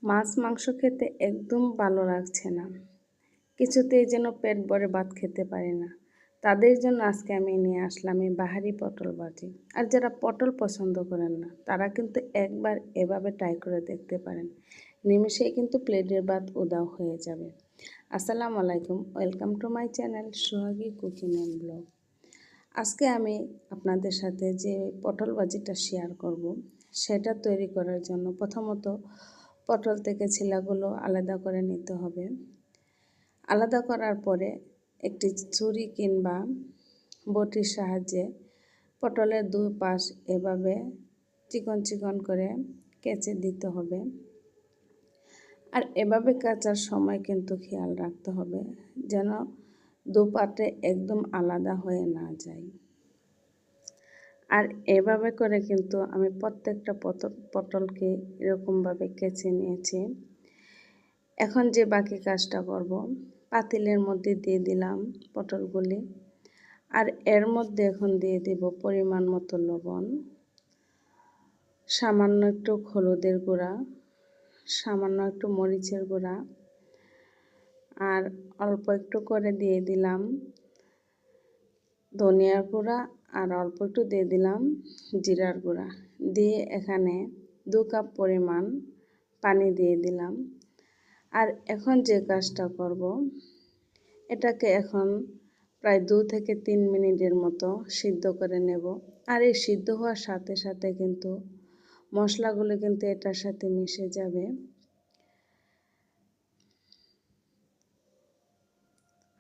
মাছ মাংস খেতে একদম ভালো লাগছে না, কিছুতেই যেন পেট ভরে ভাত খেতে পারি না। তাদের জন্য আজকে আমি নিয়ে আসলাম এই বাহারি পটল ভাজি। আর যারা পটল পছন্দ করেন না তারা কিন্তু একবার এভাবে ট্রাই করে দেখতে পারেন, নিমেষেই কিন্তু প্লেটের ভাত উধাও হয়ে যাবে। আসসালামু আলাইকুম, welcome to my channel Sohagi cooking and blog. আজকে আমি আপনাদের সাথে যে পটল ভাজিটা শেয়ার করব, সেটা তৈরি করার জন্য প্রথমত পটল থেকে ছিলাগুলো আলাদা করে নিতে হবে। আলাদা করার পরে একটি ছুরি কিংবা বটির সাহায্যে পটলের দুই পাশ এভাবে চিকন চিকন করে কেচে দিতে হবে। আর এভাবে কাচার সময় কিন্তু খেয়াল রাখতে হবে যেন দুপাটে একদম আলাদা হয়ে না যায়। আর এভাবে করে কিন্তু আমি প্রত্যেকটা পটলকে এরকমভাবে কেচে নিয়েছি। এখন যে বাকি কাজটা করব, পাতিলের মধ্যে দিয়ে দিলাম পটলগুলি। আর এর মধ্যে এখন দিয়ে দিব পরিমাণ মতো লবণ, সামান্য একটু হলুদের গুঁড়া, সামান্য একটু মরিচের গুঁড়া, আর অল্প একটু করে দিয়ে দিলাম ধনিয়ার গুঁড়া, আর অল্প একটু দিয়ে দিলাম জিরার গুঁড়া। দিয়ে এখানে 2 কাপ পরিমাণ পানি দিয়ে দিলাম। আর এখন যে কাজটা করব, এটাকে এখন প্রায় 2 থেকে 3 মিনিটের মতো সিদ্ধ করে নেব। আর এই সিদ্ধ হওয়ার সাথে সাথে কিন্তু মশলাগুলো কিন্তু এটার সাথে মিশে যাবে।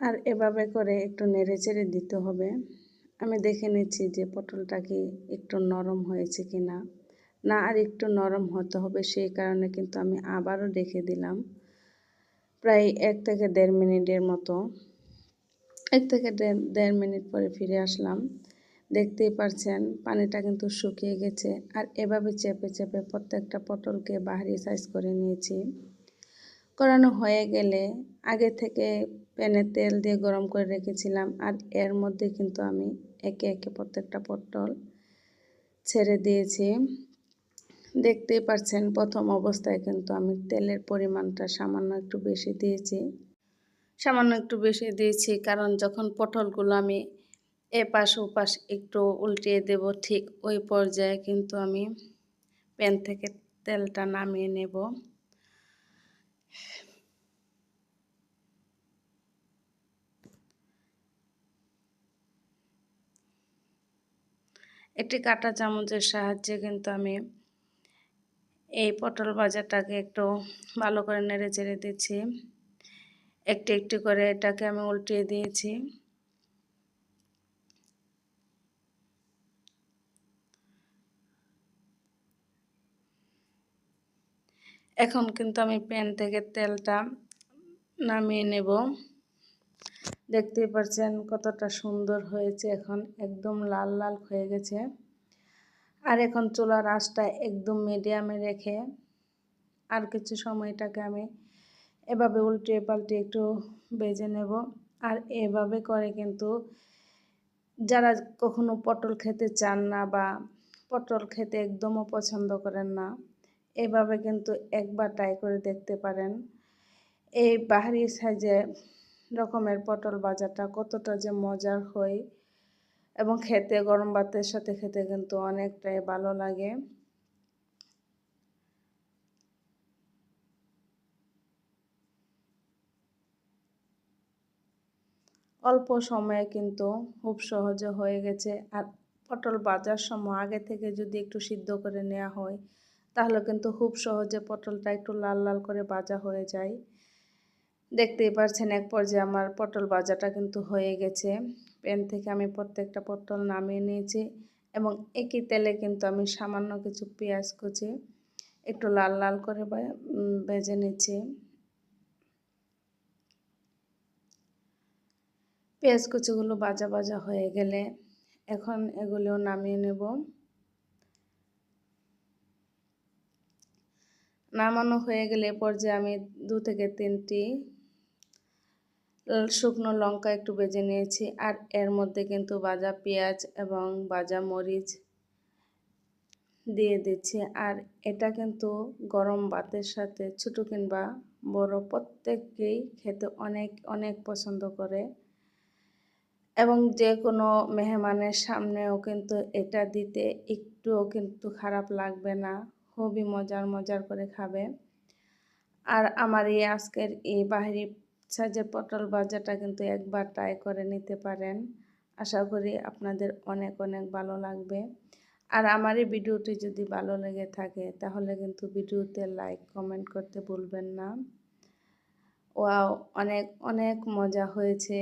আর এভাবে করে একটু নেড়েচেড়ে দিতে হবে। আমি দেখে নিচ্ছি যে পটলটা কি একটু নরম হয়েছে কি না। না, আর একটু নরম হতে হবে, সেই কারণে কিন্তু আমি আবারও রেখে দিলাম প্রায় 1 থেকে 1.5 মিনিটের মতো। 1 থেকে 1.5 মিনিট পরে ফিরে আসলাম। দেখতেই পারছেন পানিটা কিন্তু শুকিয়ে গেছে। আর এভাবে চেপে চেপে প্রত্যেকটা পটলকে বাহারি সাইজ করে নিয়েছি। করানো হয়ে গেলে আগে থেকে প্যানে তেল দিয়ে গরম করে রেখেছিলাম। আর এর মধ্যে কিন্তু আমি একে একে প্রত্যেকটা পটল ছেড়ে দিয়েছি। দেখতেই পাচ্ছেন প্রথম অবস্থায় কিন্তু আমি তেলের পরিমাণটা সামান্য একটু বেশি দিয়েছি, কারণ যখন পটলগুলো আমি এপাশ ওপাশ একটু উল্টিয়ে দেব, ঠিক ওই পর্যায়ে কিন্তু আমি প্যান থেকে তেলটা নামিয়ে নেব। একটি কাঁটা চামচের সাহায্যে কিন্তু আমি এই পটল ভাজাটাকে একটু ভালো করে নেড়ে চেড়ে দিচ্ছি। একটু একটু করে এটাকে আমি উল্টিয়ে দিয়েছি। এখন কিন্তু আমি প্যান থেকে তেলটা নামিয়ে নেব। দেখতেই পাচ্ছেন কতটা সুন্দর হয়েছে, এখন একদম লাল লাল হয়ে গেছে। আর এখন চুলার আঁচটা একদম মিডিয়ামে রেখে আর কিছু সময় এটাকে আমি এভাবে উল্টিয়ে পাল্টে একটু ভেজে নেব। আর এভাবে করে কিন্তু যারা কখনো পটল খেতে চান না বা পটল খেতে একদমও পছন্দ করেন না, এভাবে কিন্তু একবার ট্রাই করে দেখতে পারেন। এই বাহারি সাইজে রকমের পটল ভাজাটা কতটা যে মজার হয় এবং খেতে গরম ভাতের সাথে খেতে কিন্তু অনেকটাই ভালো লাগে। অল্প সময়ে কিন্তু খুব সহজে হয়ে গেছে। আর পটল ভাজার সময় আগে থেকে যদি একটু সিদ্ধ করে নেওয়া হয়, তাহলে কিন্তু খুব সহজে পটলটা একটু লাল লাল করে ভাজা হয়ে যায়। দেখতেই পাচ্ছেন এক পর্যায়ে আমার পটল ভাজাটা কিন্তু হয়ে গেছে। প্যান থেকে আমি প্রত্যেকটা পটল নামিয়ে নিয়েছি এবং একই তেলে কিন্তু আমি সামান্য কিছু পেঁয়াজ কুচি একটু লাল লাল করে ভেজে নিচ্ছি। পেঁয়াজ কুচিগুলো ভাজা ভাজা হয়ে গেলে এখন এগুলোও নামিয়ে নেব। নামানো হয়ে গেলে পর্যায়ে আমি 2 থেকে 3টি শুকনো লঙ্কা একটু ভেজে নিয়েছি। আর এর মধ্যে কিন্তু ভাজা পেঁয়াজ এবং ভাজা মরিচ দিয়ে দিচ্ছি। আর এটা কিন্তু গরম ভাতের সাথে ছোট কিংবা বড় প্রত্যেককেই খেতে অনেক অনেক পছন্দ করে এবং যে কোনো মেহমানের সামনেও কিন্তু এটা দিতে একটুও কিন্তু খারাপ লাগবে না, খুবই মজার মজার করে খাবে। আর আমার এই আজকের এই বাহারি সাইজের পটল ভাজাটা কিন্তু একবার ট্রাই করে নিতে পারেন। আশা করি আপনাদের অনেক অনেক ভালো লাগবে। আর আমার এই ভিডিওটি যদি ভালো লেগে থাকে তাহলে কিন্তু ভিডিওতে লাইক কমেন্ট করতে ভুলবেন না। ওয়াও, অনেক অনেক মজা হয়েছে।